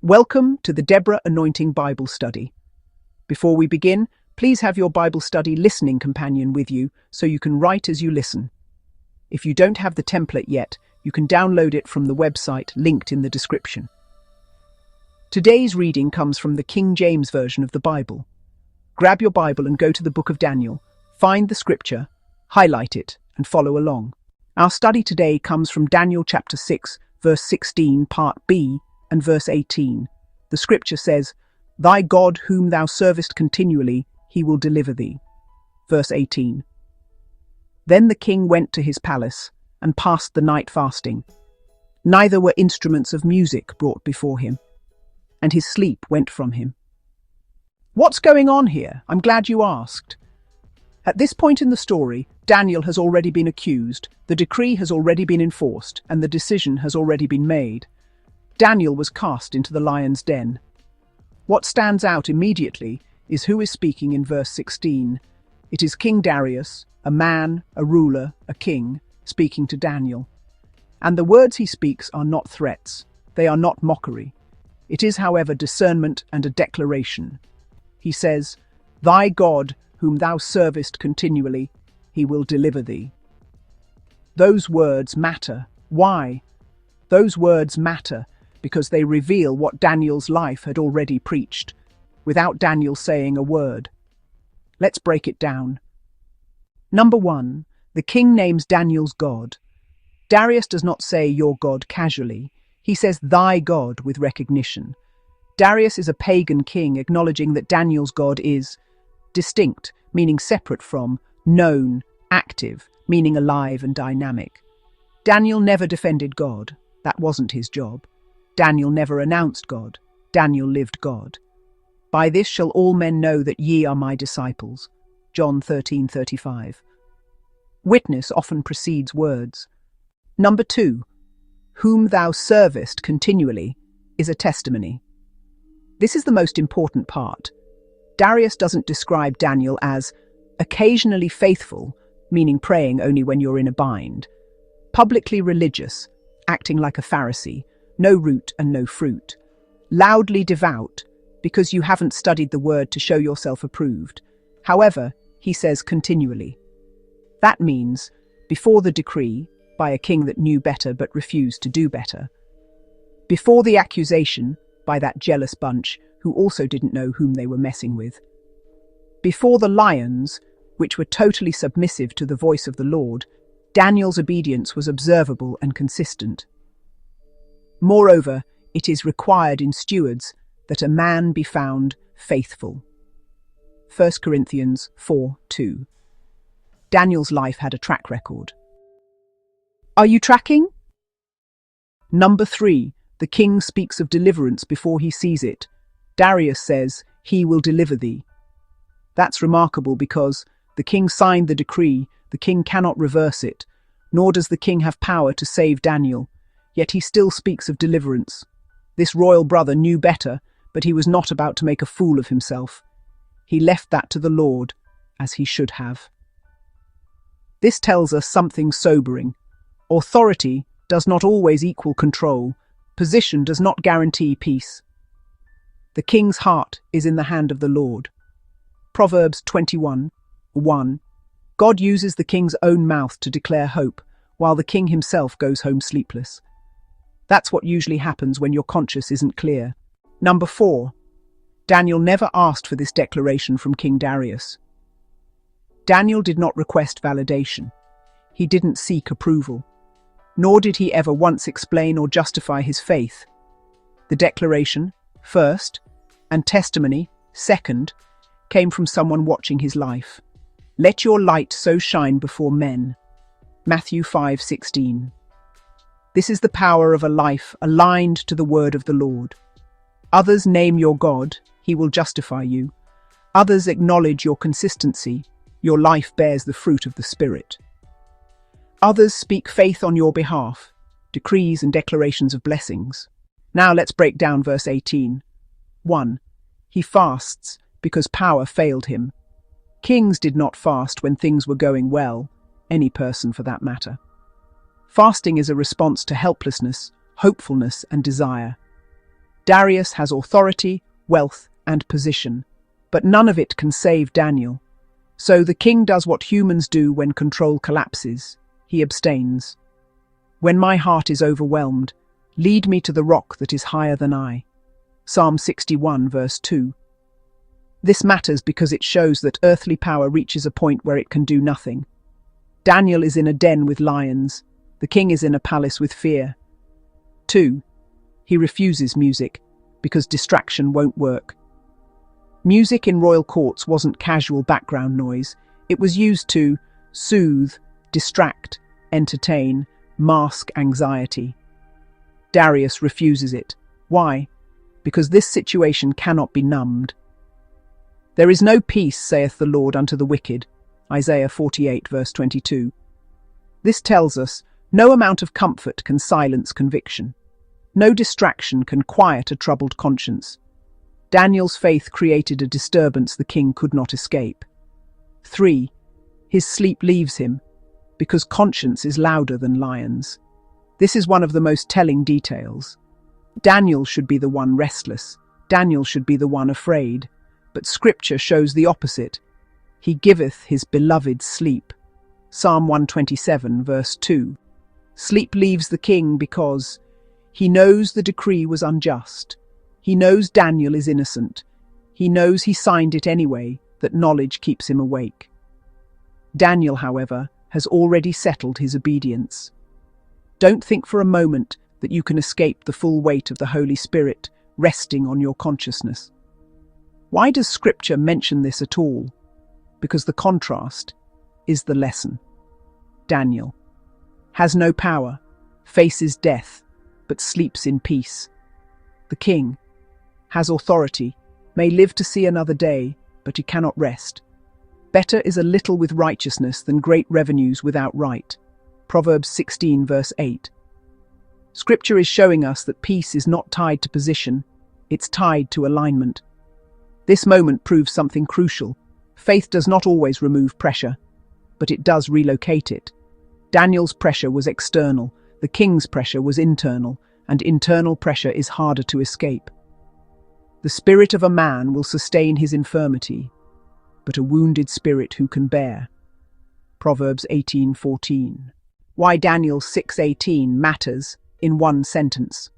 Welcome to the Deborah Anointing Bible Study. Before we begin, please have your Bible study listening companion with you so you can write as you listen. If you don't have the template yet, you can download it from the website linked in the description. Today's reading comes from the King James Version of the Bible. Grab your Bible and go to the book of Daniel, find the scripture, highlight it, and follow along. Our study today comes from Daniel chapter 6, verse 16, part B, and verse 18. The scripture says, "Thy God whom thou servest continually, he will deliver thee." Verse 18. Then the king went to his palace, and passed the night fasting. Neither were instruments of music brought before him, and his sleep went from him. What's going on here? I'm glad you asked. At this point in the story, Daniel has already been accused, the decree has already been enforced, and the decision has already been made. Daniel was cast into the lion's den. What stands out immediately is who is speaking in verse 16. It is King Darius, a man, a ruler, a king, speaking to Daniel. And the words he speaks are not threats. They are not mockery. It is, however, discernment and a declaration. He says, "Thy God, whom thou servest continually, he will deliver thee." Those words matter. Why? Those words matter because they reveal what Daniel's life had already preached, without Daniel saying a word. Let's break it down. Number 1, the king names Daniel's God. Darius does not say your God casually. He says thy God with recognition. Darius is a pagan king acknowledging that Daniel's God is distinct, meaning separate from, known, active, meaning alive and dynamic. Daniel never defended God. That wasn't his job. Daniel never announced God. Daniel lived God. "By this shall all men know that ye are my disciples." John 13:35. Witness often precedes words. Number 2, whom thou servest continually is a testimony. This is the most important part. Darius doesn't describe Daniel as occasionally faithful, meaning praying only when you're in a bind, publicly religious, acting like a Pharisee, no root and no fruit, loudly devout, because you haven't studied the word to show yourself approved. However, he says continually. That means, before the decree, by a king that knew better but refused to do better. Before the accusation, by that jealous bunch who also didn't know whom they were messing with. Before the lions, which were totally submissive to the voice of the Lord, Daniel's obedience was observable and consistent. Moreover, it is required in stewards that a man be found faithful. 1 Corinthians 4:2. Daniel's life had a track record. Are you tracking? Number 3, the king speaks of deliverance before he sees it. Darius says, "He will deliver thee." That's remarkable because the king signed the decree, the king cannot reverse it, nor does the king have power to save Daniel. Yet he still speaks of deliverance. This royal brother knew better, but he was not about to make a fool of himself. He left that to the Lord, as he should have. This tells us something sobering. Authority does not always equal control. Position does not guarantee peace. The king's heart is in the hand of the Lord. Proverbs 21:1. God uses the king's own mouth to declare hope, while the king himself goes home sleepless. That's what usually happens when your conscience isn't clear. Number 4, Daniel never asked for this declaration from King Darius. Daniel did not request validation. He didn't seek approval. Nor did he ever once explain or justify his faith. The declaration, first, and testimony, second, came from someone watching his life. "Let your light so shine before men." Matthew 5:16. This is the power of a life aligned to the word of the Lord. Others name your God, he will justify you. Others acknowledge your consistency, your life bears the fruit of the Spirit. Others speak faith on your behalf, decrees and declarations of blessings. Now let's break down verse 18. 1. He fasts because power failed him. Kings did not fast when things were going well, any person for that matter. Fasting is a response to helplessness, hopefulness, and desire. Darius has authority, wealth, and position, but none of it can save Daniel. So the king does what humans do when control collapses. He abstains. When my heart is overwhelmed, lead me to the rock that is higher than I. Psalm 61, verse 2. This matters because it shows that earthly power reaches a point where it can do nothing. Daniel is in a den with lions. The king is in a palace with fear. 2. He refuses music because distraction won't work. Music in royal courts wasn't casual background noise. It was used to soothe, distract, entertain, mask anxiety. Darius refuses it. Why? Because this situation cannot be numbed. There is no peace, saith the Lord, unto the wicked. Isaiah 48, verse 22. This tells us no amount of comfort can silence conviction. No distraction can quiet a troubled conscience. Daniel's faith created a disturbance the king could not escape. 3. His sleep leaves him, because conscience is louder than lions. This is one of the most telling details. Daniel should be the one restless. Daniel should be the one afraid. But Scripture shows the opposite. He giveth his beloved sleep. Psalm 127, verse 2. Sleep leaves the king because he knows the decree was unjust. He knows Daniel is innocent. He knows he signed it anyway, that knowledge keeps him awake. Daniel, however, has already settled his obedience. Don't think for a moment that you can escape the full weight of the Holy Spirit resting on your consciousness. Why does Scripture mention this at all? Because the contrast is the lesson. Daniel has no power, faces death, but sleeps in peace. The king has authority, may live to see another day, but he cannot rest. Better is a little with righteousness than great revenues without right. Proverbs 16, verse 8. Scripture is showing us that peace is not tied to position, it's tied to alignment. This moment proves something crucial. Faith does not always remove pressure, but it does relocate it. Daniel's pressure was external, the king's pressure was internal, and internal pressure is harder to escape. The spirit of a man will sustain his infirmity, but a wounded spirit who can bear. Proverbs 18:14. Why Daniel 6:18 matters in one sentence.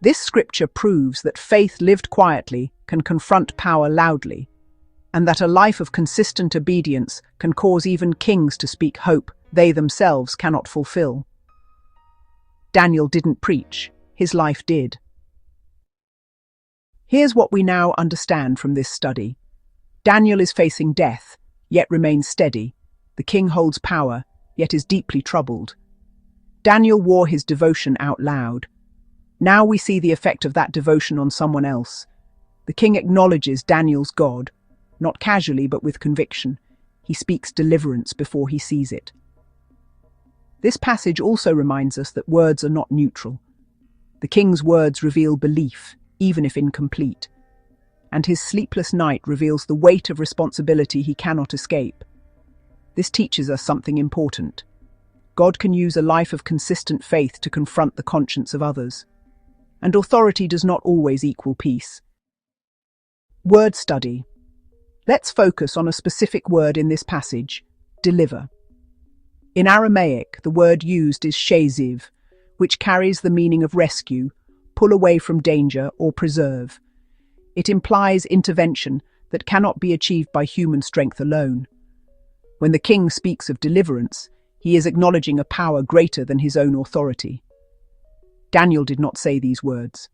This scripture proves that faith lived quietly can confront power loudly, and that a life of consistent obedience can cause even kings to speak hope they themselves cannot fulfill. Daniel didn't preach, his life did. Here's what we now understand from this study. Daniel is facing death, yet remains steady. The king holds power, yet is deeply troubled. Daniel wore his devotion out loud. Now we see the effect of that devotion on someone else. The king acknowledges Daniel's God, not casually but with conviction. He speaks deliverance before he sees it. This passage also reminds us that words are not neutral. The king's words reveal belief, even if incomplete. And his sleepless night reveals the weight of responsibility he cannot escape. This teaches us something important. God can use a life of consistent faith to confront the conscience of others. And authority does not always equal peace. Word study. Let's focus on a specific word in this passage, deliver. In Aramaic, the word used is sheziv, which carries the meaning of rescue, pull away from danger, or preserve. It implies intervention that cannot be achieved by human strength alone. When the king speaks of deliverance, he is acknowledging a power greater than his own authority. Daniel did not say these words.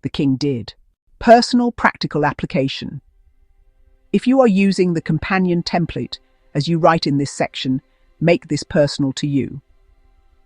The king did. Personal, practical application. If you are using the companion template as you write in this section, make this personal to you.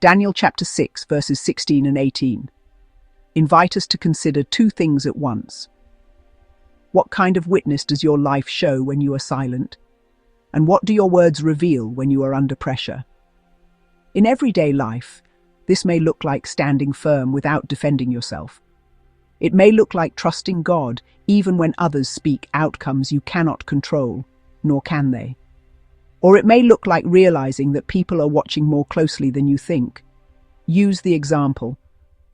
Daniel chapter 6, verses 16 and 18. Invite us to consider two things at once. What kind of witness does your life show when you are silent? And what do your words reveal when you are under pressure? In everyday life, this may look like standing firm without defending yourself. It may look like trusting God even when others speak outcomes you cannot control, nor can they. Or it may look like realizing that people are watching more closely than you think. Use the example.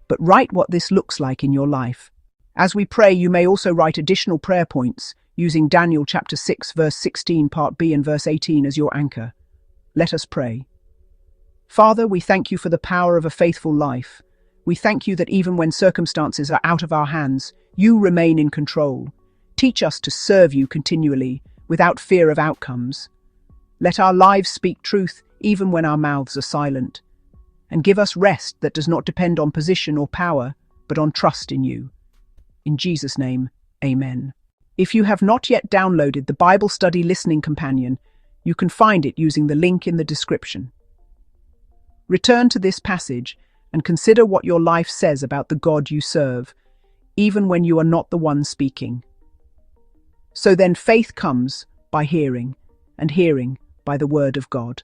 but write what this looks like in your life. As we pray, you may also write additional prayer points using Daniel chapter 6, verse 16, part B and verse 18 as your anchor. Let us pray. Father, we thank you for the power of a faithful life. We thank you that even when circumstances are out of our hands, you remain in control. Teach us to serve you continually, without fear of outcomes. Let our lives speak truth even when our mouths are silent. And give us rest that does not depend on position or power, but on trust in you. In Jesus' name, amen. If you have not yet downloaded the Bible Study Listening Companion, you can find it using the link in the description. Return to this passage and consider what your life says about the God you serve, even when you are not the one speaking. So then faith comes by hearing, and hearing by the word of God.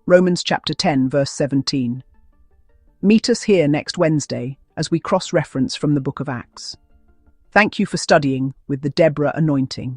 Romans chapter 10, verse 17. Meet us here next Wednesday as we cross-reference from the book of Acts. Thank you for studying with the Deborah Anointing.